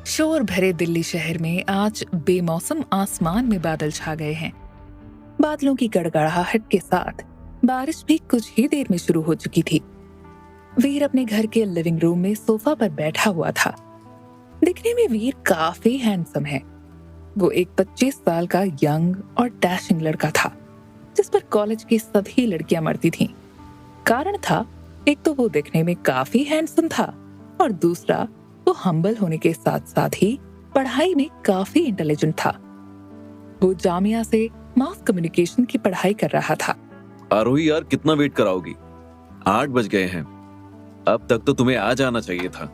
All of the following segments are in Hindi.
शोर भरे दिल्ली शहर में आज बेमौसम आसमान में बादल छा गए हैं। बादलों की गड़गड़ाहट के साथ बारिश भी कुछ ही देर में शुरू हो चुकी थी। वीर अपने घर के लिविंग रूम में सोफा पर बैठा हुआ था। दिखने में वीर काफी हैंडसम है। वो एक 25 साल का यंग और डैशिंग लड़का था, जिस पर कॉलेज की सभी लड़कियां मरती थीं। कारण था, एक तो वो दिखने में काफी हैंडसम था और दूसरा वो हम्बल होने के साथ साथ ही पढ़ाई में काफी इंटेलिजेंट था। वो जामिया से मास कम्युनिकेशन की पढ़ाई कर रहा था। आरोही यार, कितना वेट कराओगी? 8 बज गए हैं। अब तक तो तुम्हें आ जाना चाहिए था।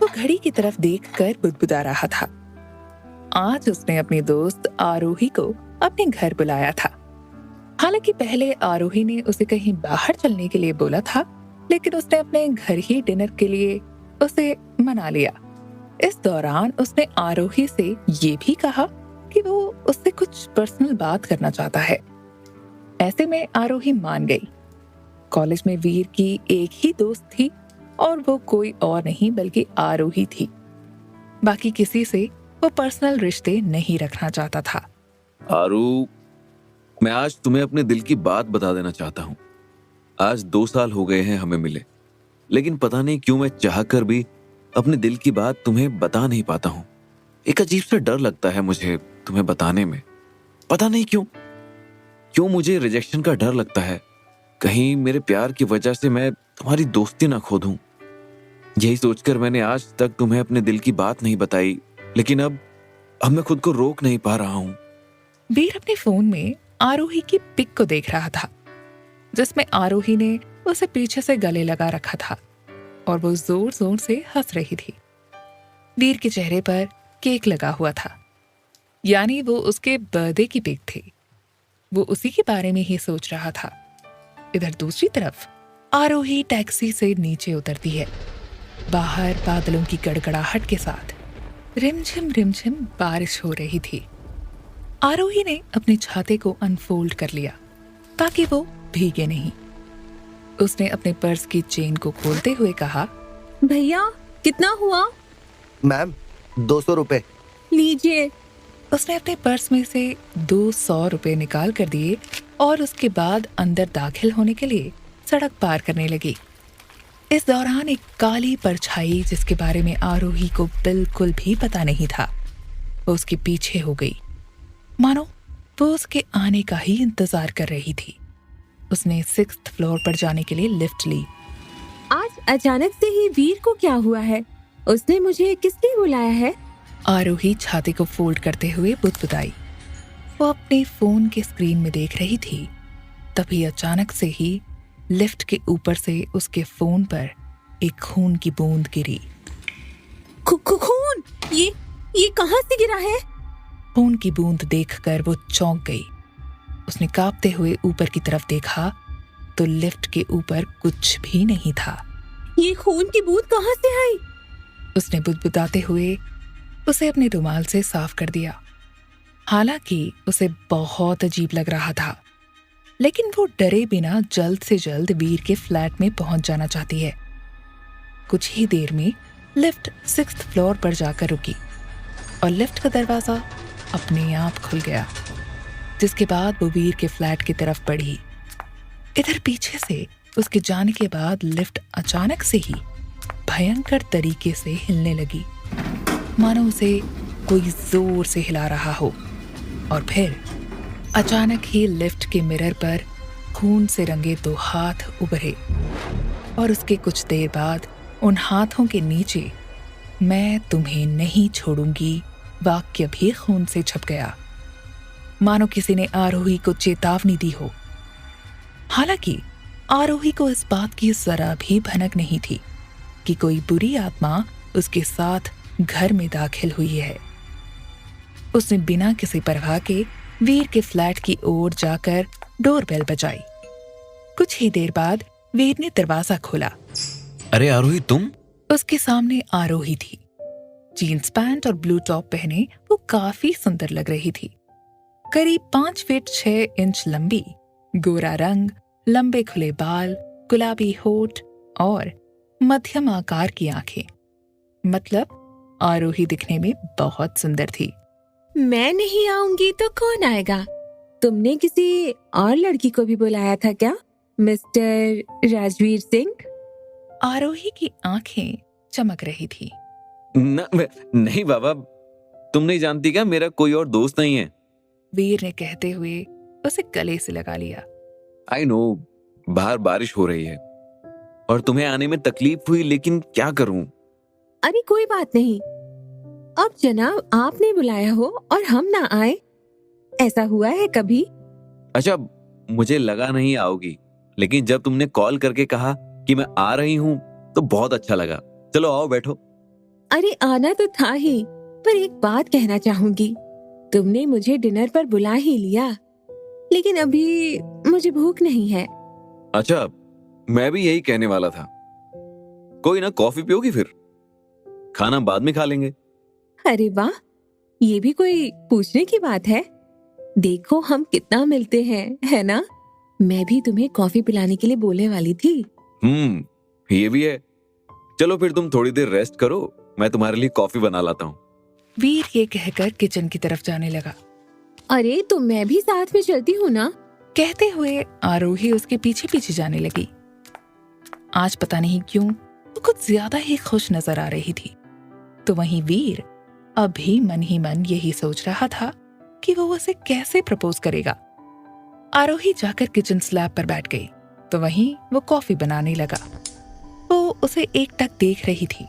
वो घड़ी की तरफ देखकर बुदबुदा रहा था। आज उसने अपनी दोस्त आरोही को अपने घर बुलाया था। हालांकि पहले आरोही ने उसे कहीं बाहर चलने के लिए बोला था, लेकिन उसने अपने घर ही डिनर के लिए उसे मना लिया। इस दौरान उसने आरोही से ये भी कहा कि वो उससे कुछ पर्सनल बात करना चाहता है। ऐसे में आरोही मान गई। कॉलेज में वीर की एक ही दोस्त थी और वो कोई और नहीं बल्कि आरोही थी। बाकी किसी से वो पर्सनल रिश्ते नहीं रखना चाहता था। आरू, मैं आज तुम्हें अपने दिल की बात बता देना चाहता हूँ। आज 2 साल हो गए हैं हमें मिले, लेकिन पता नहीं क्यों मैं चाहकर भी अपने दिल की बात तुम्हें बता नहीं पाता हूँ। एक अजीब सा डर लगता है मुझे तुम्हें बताने में। पता नहीं क्यों मुझे रिजेक्शन का डर लगता है। कहीं मेरे प्यार की वजह से मैं तुम्हारी दोस्ती ना खो दूं। यही सोचकर मैंने आज तक तुम्हें अपने दिल की बात नहीं बताई, लेकिन अब मैं खुद को रोक नहीं पा रहा हूँ। वीर अपने फोन में आरोही की पिक को देख रहा था, जिसमें आरोही ने उसे पीछे से गले लगा रखा था और वो जोर जोर से हंस रही थी। वीर के चेहरे पर केक लगा हुआ था, यानी वो उसके बर्थडे की पिक थी। वो उसी के बारे में ही सोच रहा था। इधर दूसरी तरफ आरोही टैक्सी से नीचे उतरती है। बाहर बादलों की गड़गड़ाहट के साथ रिमझिम बारिश हो रही थी। आरोही ने अपने छाते को अनफोल्ड कर लिया ताकि वो भीगे नहीं। उसने अपने पर्स की चेन को खोलते हुए कहा, भैया कितना हुआ? मैम 200 रुपए। लीजिए। उसने अपने पर्स में से 200 रुपए निकाल कर दिए और उसके बाद अंदर दाखिल होने के लिए सड़क पार करने लगी। इस दौरान एक काली परछाई, जिसके बारे में आरोही को बिल्कुल भी पता नहीं था, वो उसके पीछे हो गई, मानो वो उसके आने का ही इंतजार कर रही थी। उसने 6th फ्लोर पर जाने के लिए लिफ्ट ली। आज अचानक से ही वीर को क्या हुआ है? उसने मुझे किस लिए बुलाया है? आरोही छाती को फोल्ड करते हुए बुदबुदाई। वो अपने फोन के स्क्रीन में देख रही थी। तभी अचानक से ही लिफ्ट के ऊपर से उसके फोन पर एक खून की बूंद गिरी। खून? ये कहाँ से गिरा है? खून की बूंद देखकर वो चौंक गई। उसने कांपते हुए ऊपर की तरफ देखा तो लिफ्ट के ऊपर कुछ भी नहीं था। ये खून की बूंद कहाँ से आई? उसने बुदबुदाते हुए उसे अपने रुमाल से साफ कर दिया। हालांकि उसे बहुत अजीब लग रहा था, लेकिन वो डरे बिना जल्द से जल्द वीर के फ्लैट में पहुंच जाना चाहती है। कुछ ही देर में लिफ्ट 6th फ्लोर पर जाकर रुकी और लिफ्ट का दरवाजा अपने आप खुल गया, जिसके बाद वो वीर के फ्लैट की तरफ बढ़ी। इधर पीछे से उसके जाने के बाद लिफ्ट अचानक से ही भयंकर तरीके से हिलने लगी, मानो उसे कोई जोर से हिला रहा हो। और फिर अचानक ही लिफ्ट के मिरर पर खून से रंगे 2 हाथ उभरे और उसके कुछ देर बाद उन हाथों के नीचे "मैं तुम्हें नहीं छोड़ूंगी" वाक्य भी खून से छप गया, मानो किसी ने आरोही को चेतावनी दी हो। हालांकि आरोही को इस बात की जरा भी भनक नहीं थी कि कोई बुरी आत्मा उसके साथ घर में दाखिल हुई है। उसने बिना किसी परवाह के वीर के फ्लैट की ओर जाकर डोरबेल बजाई। कुछ ही देर बाद वीर ने दरवाजा खोला। अरे आरोही, तुम? उसके सामने आरोही थी। जीन्स पैंट और ब्लू टॉप पहने वो काफी सुंदर लग रही थी। करीब 5 फीट 6 इंच लंबी, गोरा रंग, लंबे खुले बाल, गुलाबी होठ और मध्यम आकार की आंखें। मतलब आरोही दिखने में बहुत सुंदर थी। मैं नहीं आऊंगी तो कौन आएगा? तुमने किसी और लड़की को भी बुलाया था क्या, मिस्टर राजवीर सिंह? आरोही की आंखें चमक रही थी। नहीं बाबा, तुम नहीं जानती क्या, मेरा कोई और दोस्त नहीं है। वीर ने कहते हुए उसे गले से लगा लिया। आई नो, बाहर बारिश हो रही है और तुम्हें आने में तकलीफ हुई, लेकिन क्या करूं। अरे कोई बात नहीं। अब जनाब आपने बुलाया हो और हम ना आए, ऐसा हुआ है कभी? अच्छा, मुझे लगा नहीं आओगी, लेकिन जब तुमने कॉल करके कहा कि मैं आ रही हूं तो बहुत अच्छा लगा। चलो आओ, बैठो। अरे आना तो था ही, पर एक बात कहना चाहूंगी। तुमने मुझे डिनर पर बुला ही लिया, लेकिन अभी मुझे भूख नहीं है। अच्छा, मैं भी यही कहने वाला था। कोई ना, कॉफी पियोगी? फिर खाना बाद में खा लेंगे। अरे वाह, ये भी कोई पूछने की बात है। देखो हम कितना मिलते हैं, है ना? मैं भी तुम्हें कॉफी पिलाने के लिए बोलने वाली थी। ये भी है। चलो फिर तुम थोड़ी देर रेस्ट करो, मैं तुम्हारे लिए कॉफी बना लाता हूँ। वीर ये कहकर किचन की तरफ जाने लगा। अरे तो मैं भी साथ में चलती हूँ ना। कहते हुए आरोही उसके पीछे पीछे जाने लगी। आज पता नहीं क्यों वो कुछ ज्यादा ही खुश नजर आ रही थी। तो वहीं वीर अभी मन ही मन यही सोच रहा था कि वो उसे कैसे प्रपोज करेगा। आरोही जाकर किचन स्लैब पर बैठ गई तो वहीं वो कॉफी बनाने लगा। वो उसे एकटक देख रही थी।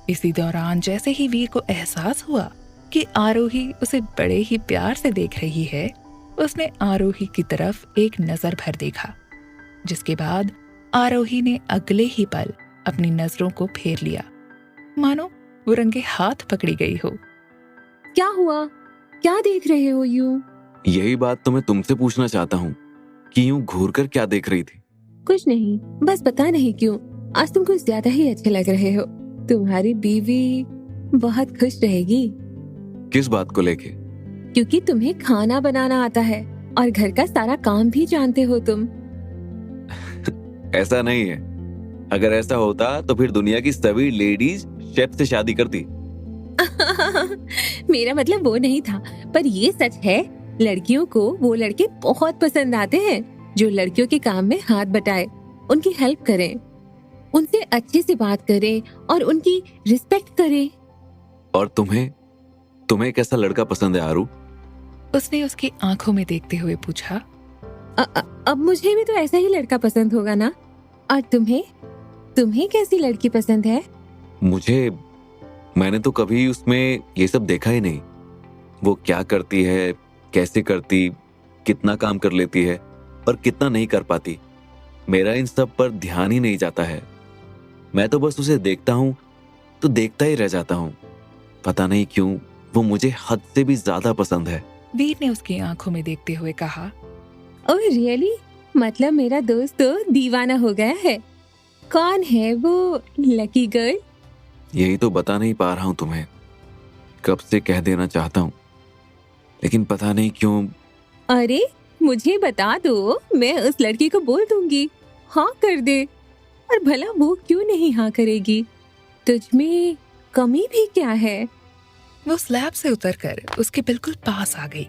इसी दौरान जैसे ही वीर को एहसास हुआ कि आरोही उसे बड़े ही प्यार से देख रही है, उसने आरोही की तरफ एक नजर भर देखा, जिसके बाद आरोही ने अगले ही पल अपनी नजरों को फेर लिया, मानो वो रंगे हाथ पकड़ी गई हो। क्या हुआ? क्या देख रहे हो यूं? यही बात तो मैं तुमसे पूछना चाहता हूँ कि यूं घूर कर क्या देख रही थी? कुछ नहीं, बस पता नहीं क्यों आज तुम कुछ ज्यादा ही अच्छे लग रहे हो। तुम्हारी बीवी बहुत खुश रहेगी। किस बात को लेके? क्योंकि तुम्हें खाना बनाना आता है और घर का सारा काम भी जानते हो तुम। ऐसा नहीं है। अगर ऐसा होता तो फिर दुनिया की सभी लेडीज शेफ से शादी करती। मेरा मतलब वो नहीं था, पर ये सच है, लड़कियों को वो लड़के बहुत पसंद आते हैं जो लड़कियों के काम में हाथ बटाए, उनकी हेल्प करें, उनसे अच्छे से बात करें और उनकी रिस्पेक्ट करें। और तुम्हें कैसा लड़का पसंद है आरू? उसने उसकी आंखों में देखते हुए पूछा। अब मुझे भी तो ऐसा ही लड़का पसंद होगा ना। और तुम्हें कैसी लड़की पसंद है? मैंने तो कभी उसमें ये सब देखा ही नहीं। वो क्या करती है, कैसे करती, कितना काम कर लेती है और कितना नहीं कर पाती, मेरा इन सब पर ध्यान ही नहीं जाता है। मैं तो बस उसे देखता हूँ तो देखता ही रह जाता हूँ। पता नहीं क्यों वो मुझे हद से भी ज्यादा पसंद है। वीर ने उसकी आंखों में देखते हुए कहा। Oh really? मतलब मेरा दोस्त तो दीवाना हो गया है। कौन है वो लकी गर्ल? यही तो बता नहीं पा रहा हूँ तुम्हें। कब से कह देना चाहता हूँ, लेकिन पता नहीं क्यों। अरे मुझे बता दो, मैं उस लड़की को बोल दूंगी हाँ कर दे। और भला वो क्यों नहीं हाँ करेगी? तुझमें कमी भी क्या है? वो स्लैब से उतरकर उसके बिल्कुल पास आ गई।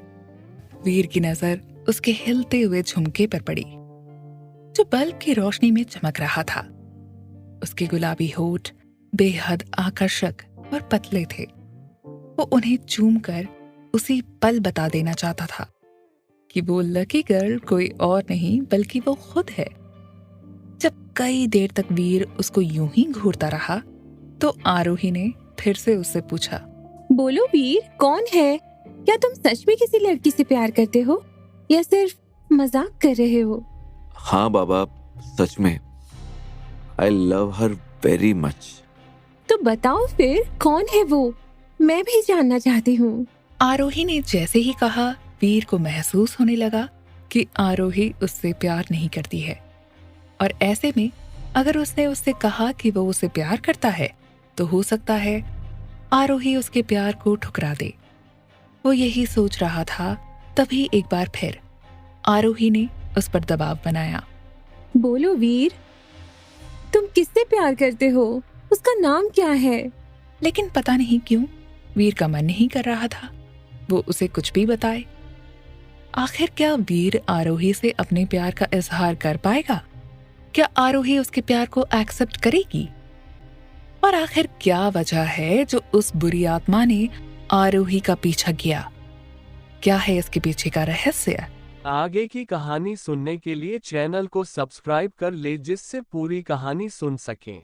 वीर की नजर उसके हिलते हुए झुमके पर पड़ी, जो बल्ब की रोशनी में चमक रहा था। उसके गुलाबी होठ बेहद आकर्षक और पतले थे। वो उन्हें चूमकर उसी पल बता देना चाहता था कि वो लकी गर्ल कोई और नहीं बल्कि वो खुद है। जब कई देर तक वीर उसको यूं ही घूरता रहा तो आरोही ने फिर से उससे पूछा। बोलो वीर, कौन है? क्या तुम सच में किसी लड़की से प्यार करते हो या सिर्फ मजाक कर रहे हो? हाँ बाबा, सच में। I love her very much. तो बताओ फिर कौन है वो, मैं भी जानना चाहती हूँ। आरोही ने जैसे ही कहा, वीर को महसूस होने लगा कि आरोही उससे प्यार नहीं करती है, और ऐसे में अगर उसने उससे कहा कि वो उसे प्यार करता है तो हो सकता है आरोही उसके प्यार को ठुकरा दे। वो यही सोच रहा था, तभी एक बार फिर आरोही ने उस पर दबाव बनाया। बोलो वीर, तुम किससे प्यार करते हो? उसका नाम क्या है? लेकिन पता नहीं क्यों वीर का मन नहीं कर रहा था वो उसे कुछ भी बताए। आखिर क्या वीर आरोही से अपने प्यार का इजहार कर पाएगा? क्या आरोही उसके प्यार को एक्सेप्ट करेगी? और आखिर क्या वजह है जो उस बुरी आत्मा ने आरोही का पीछा किया? क्या है इसके पीछे का रहस्य? आगे की कहानी सुनने के लिए चैनल को सब्सक्राइब कर ले, जिससे पूरी कहानी सुन सकें।